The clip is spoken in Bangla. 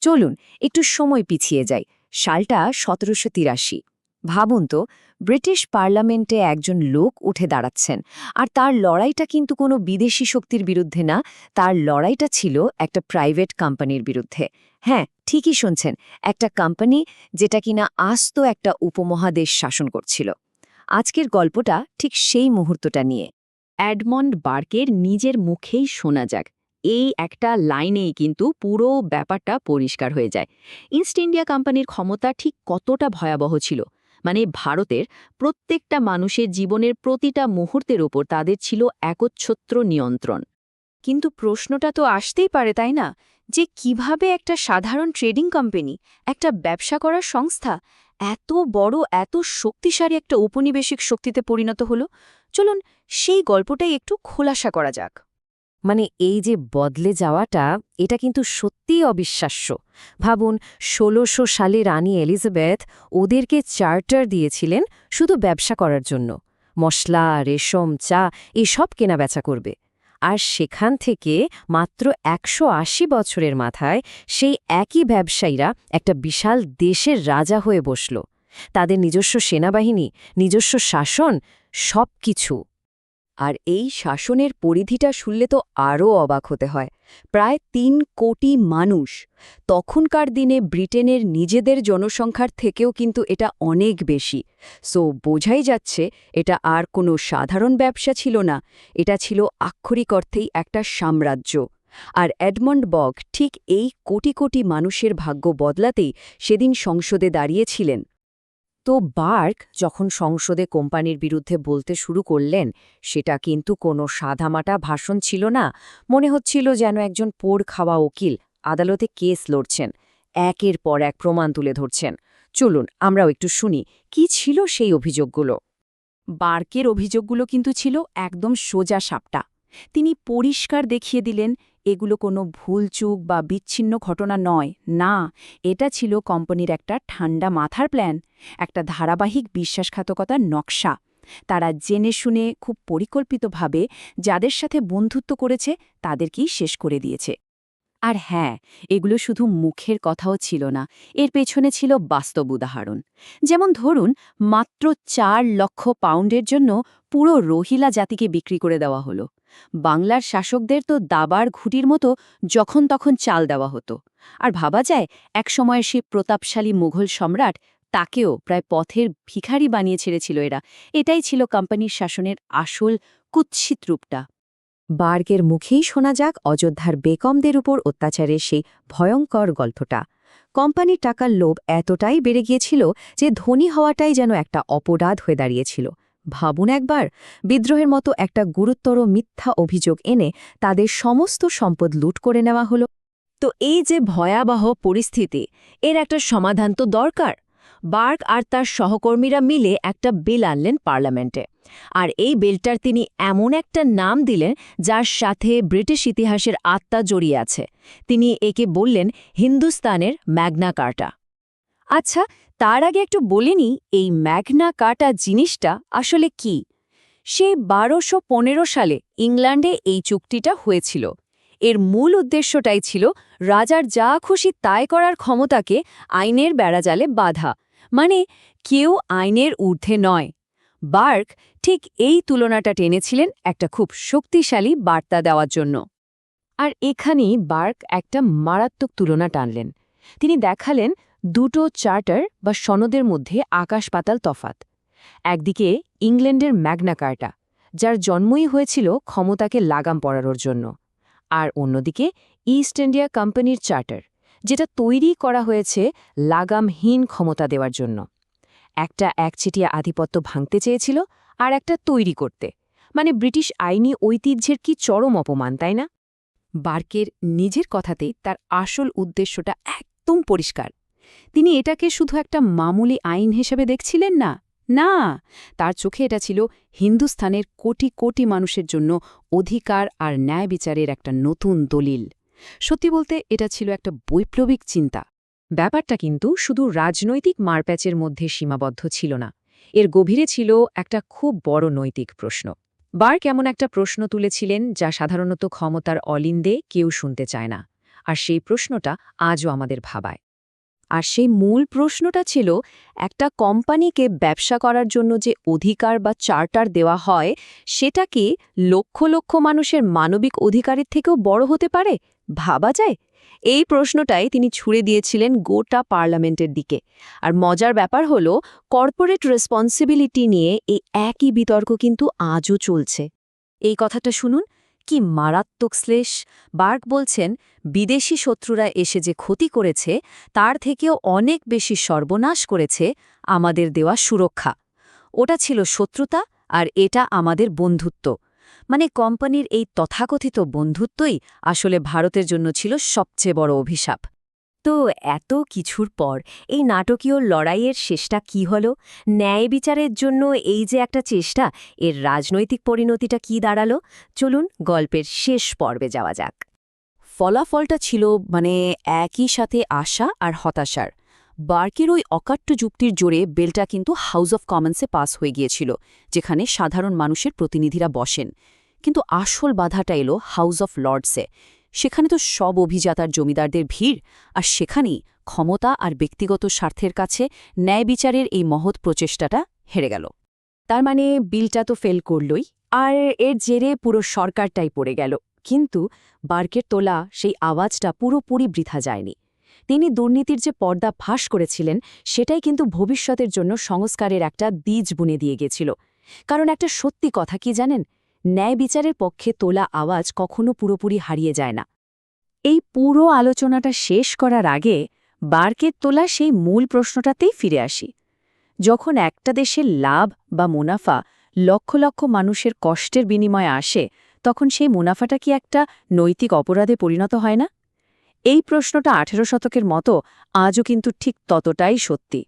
চলুন একটু সময় পিছিয়ে যাই, সালটা 1783। ভাবুন তো, ব্রিটিশ পার্লামেন্টে একজন লোক উঠে দাঁড়াচ্ছেন, আর তার লড়াইটা কিন্তু কোনো বিদেশি শক্তির বিরুদ্ধে না, তার লড়াইটা ছিল একটা প্রাইভেট কোম্পানির বিরুদ্ধে। হ্যাঁ, ঠিকই শুনছেন, একটা কোম্পানি যেটা কিনা আস্ত একটা উপমহাদেশ শাসন করছিল। আজকের গল্পটা ঠিক সেই মুহূর্তটা নিয়ে। এডমন্ড বার্কের নিজের মুখেই শোনা যাক। এই একটা লাইনেই কিন্তু পুরো ব্যাপারটা পরিষ্কার হয়ে যায়। ইস্ট ইন্ডিয়া কোম্পানির ক্ষমতা ঠিক কতটা ভয়াবহ ছিল। মানে ভারতের প্রত্যেকটা মানুষের জীবনের প্রতিটা মুহূর্তের ওপর তাদের ছিল একচ্ছত্র নিয়ন্ত্রণ। কিন্তু প্রশ্নটা তো আসতেই পারে, তাই না, যে কিভাবে একটা সাধারণ ট্রেডিং কোম্পানি, একটা ব্যবসা করার সংস্থা এত বড়, এত শক্তিশালী একটা ঔপনিবেশিক শক্তিতে পরিণত হলো। চলুন সেই গল্পটাই একটু খোলাসা করা যাক। মানে এই যে বদলে যাওয়াটা, এটা কিন্তু সত্যিই অবিশ্বাস্য। ভাবুন, ১৬০০ সালে রানী এলিজাবেথ ওদেরকে চার্টার দিয়েছিলেন শুধু ব্যবসা করার জন্য, মশলা, রেশম, চা এসব কেনাবেচা করবে। আর সেখান থেকে মাত্র ১৮০ বছরের মাথায় সেই একই ব্যবসায়ীরা একটা বিশাল দেশের রাজা হয়ে বসল। তাদের নিজস্ব সেনাবাহিনী, নিজস্ব শাসন, সব কিছু। আর এই শাসনের পরিধিটা শুনলে তো আরও অবাক হতে হয়। প্রায় ৩ কোটি মানুষ। তখনকার দিনে ব্রিটেনের নিজেদের জনসংখ্যার থেকেও কিন্তু এটা অনেক বেশি। সো বোঝাই যাচ্ছে এটা আর কোনো সাধারণ ব্যবসা ছিল না, এটা ছিল আক্ষরিক অর্থেই একটা সাম্রাজ্য। আর এডমন্ড বগ ঠিক এই কোটি কোটি মানুষের ভাগ্য বদলাতেই সেদিন সংসদে দাঁড়িয়েছিলেন। তো বার্ক যখন সংসদে কোম্পানির বিরুদ্ধে বলতে শুরু করলেন, সেটা কিন্তু কোনো সাদামাটা ভাষণ ছিল না। মনে হচ্ছিল যেন একজন পোড় খাওয়া উকিল আদালতে কেস লড়ছেন, একের পর এক প্রমাণ তুলে ধরছেন। চলুন আমরাও একটু শুনি কি ছিল সেই অভিযোগগুলো। বার্কের অভিযোগগুলো কিন্তু ছিল একদম সোজা সাপটা। তিনি পরিষ্কার দেখিয়ে দিলেন এগুলো কোনো ভুলচুক বা বিচ্ছিন্ন ঘটনা নয়, না, এটা ছিল কোম্পানির একটা ঠান্ডা মাথার প্ল্যান, একটা ধারাবাহিক বিশ্বাসঘাতকতার নকশা। তারা জেনে শুনে খুব পরিকল্পিতভাবে যাদের সাথে বন্ধুত্ব করেছে তাদেরকেই শেষ করে দিয়েছে। আর হ্যাঁ, এগুলো শুধু মুখের কথাও ছিল না, এর পেছনে ছিল বাস্তব উদাহরণ। যেমন ধরুন, মাত্র ৪ লক্ষ পাউন্ডের জন্য পুরো রোহিলা জাতিকে বিক্রি করে দেওয়া হলো। বাংলার শাসকদের তো দাবার ঘুটির মতো যখন তখন চাল দেওয়া হতো। আর ভাবা যায়, একসময়ের সে প্রতাপশালী মুঘল সম্রাট, তাকেও প্রায় পথের ভিখারি বানিয়ে ছেড়েছিল এরা। এটাই ছিল কোম্পানির শাসনের আসল কুৎসিত রূপটা। বার্গের মুখেই শোনা যাক অযোধ্যার বেগমদের উপর অত্যাচারের সেই ভয়ঙ্কর গল্পটা। কোম্পানির টাকার লোভ এতটাই বেড়ে গিয়েছিল যে ধনী হওয়াটাই যেন একটা অপরাধ হয়ে দাঁড়িয়েছিল। ভাবুন একবার, বিদ্রোহের মতো একটা গুরুতর মিথ্যা অভিযোগ এনে তাদের সমস্ত সম্পদ লুট করে নেওয়া হলো। তো এই যে ভয়াবহ পরিস্থিতি, এর একটা সমাধান তো দরকার। বার্গ আর তার সহকর্মীরা মিলে একটা বিল আনলেন পার্লামেন্টে। আর এই বিলটার তিনি এমন একটা নাম দিলেন যার সাথে ব্রিটিশ ইতিহাসের আত্মা জড়িয়ে আছে। তিনি একে বললেন হিন্দুস্তানের ম্যাগনা কার্টা। আচ্ছা, তার আগে একটু বলিনি এই ম্যাগনা কার্টা জিনিসটা আসলে কি। সেই ১২১৫ সালে ইংল্যান্ডে এই চুক্তিটা হয়েছিল। এর মূল উদ্দেশ্যটাই ছিল রাজার যা খুশি তাই করার ক্ষমতাকে আইনের বেড়াজালে বাঁধা, মানে কেউ আইনের ঊর্ধ্বে নয়। বার্ক ঠিক এই তুলনাটা টেনেছিলেন একটা খুব শক্তিশালী বার্তা দেওয়ার জন্য। আর এখানেই বার্ক একটা মারাত্মক তুলনা টানলেন। তিনি দেখালেন দুটো চার্টার বা সনদের মধ্যে আকাশ পাতাল তফাত। একদিকে ইংল্যান্ডের ম্যাগনা কার্টা, যার জন্মই হয়েছিল ক্ষমতাকে লাগাম পরানোর জন্য, আর অন্যদিকে ইস্ট ইন্ডিয়া কোম্পানির চার্টার, যেটা তৈরি করা হয়েছে লাগামহীন ক্ষমতা দেওয়ার জন্য। একটা একচেটিয়া আধিপত্য ভাঙতে চেয়েছিল, আর একটা তৈরি করতে। মানে ব্রিটিশ আইনি ঐতিহ্যের কি চরম অপমান, তাই না? বার্কের নিজের কথাতেই তার আসল উদ্দেশ্যটা একদম পরিষ্কার। তিনি এটাকে শুধু একটা মামুলি আইন হিসেবে দেখছিলেন না, না, তার চোখে এটা ছিল হিন্দুস্থানের কোটি কোটি মানুষের জন্য অধিকার আর ন্যায় বিচারের একটা নতুন দলিল। সত্যি বলতে এটা ছিল একটা বৈপ্লবিক চিন্তা। ব্যাপারটা কিন্তু শুধু রাজনৈতিক মারপ্যাচের মধ্যে সীমাবদ্ধ ছিল না, এর গভীরে ছিল একটা খুব বড় নৈতিক প্রশ্ন। বার্ক এমন একটা প্রশ্ন তুলেছিলেন যা সাধারণত ক্ষমতার অলিন্দে কেউ শুনতে চায় না, আর সেই প্রশ্নটা আজও আমাদের ভাবায়। আর সেই মূল প্রশ্নটা ছিল, একটা কোম্পানিকে ব্যবসা করার জন্য যে অধিকার বা চার্টার দেওয়া হয়, সেটা কি লক্ষ লক্ষ মানুষের মানবিক অধিকারের থেকেও বড় হতে পারে? ভাবা যায়? এই প্রশ্নটাই তিনি ছুড়ে দিয়েছিলেন গোটা পার্লামেন্টের দিকে। আর মজার ব্যাপার হলো, কর্পোরেট রেসপন্সিবিলিটি নিয়ে এই একই বিতর্ক কিন্তু আজও চলছে। এই কথাটা শুনুন, কি মারাত্মক শ্লেষ! বার্গ বলছেন, বিদেশি শত্রুরা এসে যে ক্ষতি করেছে তার থেকেও অনেক বেশি সর্বনাশ করেছে আমাদের দেওয়া সুরক্ষা। ওটা ছিল শত্রুতা, আর এটা আমাদের বন্ধুত্ব। মানে কোম্পানির এই তথাকথিত বন্ধুত্বই আসলে ভারতের জন্য ছিল সবচেয়ে বড় অভিশাপ। তো এত কিছুর পর এই নাটকীয় লড়াইয়ের শেষটা কি হলো? ন্যায় বিচারের জন্য এই যে একটা চেষ্টা, এর রাজনৈতিক পরিণতিটা কি দাঁড়ালো? চলুন গল্পের শেষ পর্বে যাওয়া যাক। ফলাফলটা ছিল একই সাথে আশা আর হতাশার। বার্কের ওই অকাট্য যুক্তির জোরে বিলটা কিন্তু হাউস অফ কমন্সে পাস হয়ে গিয়েছিল, যেখানে সাধারণ মানুষের প্রতিনিধিরা বসেন। কিন্তু আসল বাধাটা এলো হাউস অফ লর্ডসে। সেখানে তো সব অভিজাতার জমিদারদের ভিড়, আর সেখানেই ক্ষমতা আর ব্যক্তিগত স্বার্থের কাছে ন্যায় বিচারের এই মহৎ প্রচেষ্টাটা হেরে গেল। তার মানে বিলটা তো ফেল করলই, আর এর জেরে পুরো সরকারটাই পড়ে গেল। কিন্তু বার্কের তোলা সেই আওয়াজটা পুরোপুরি বৃথা যায়নি। তিনি দুর্নীতির যে পর্দা ফাঁস করেছিলেন, সেটাই কিন্তু ভবিষ্যতের জন্য সংস্কারের একটা বীজ বুনে দিয়ে গেছিল। কারণ একটা সত্যি কথা কি জানেন, ন্যায় বিচারের পক্ষে তোলা আওয়াজ কখনো পুরোপুরি হারিয়ে যায় না। এই পুরো আলোচনাটা শেষ করার আগে বার্কের তোলা সেই মূল প্রশ্নটাতেই ফিরে আসি। যখন একটা দেশের লাভ বা মুনাফা লক্ষ লক্ষ মানুষের কষ্টের বিনিময়ে আসে, তখন সেই মুনাফাটা কি একটা নৈতিক অপরাধে পরিণত হয় না? এই প্রশ্নটা 18 শতকের মতো আজও কিন্তু ঠিক ততটাই সত্যি।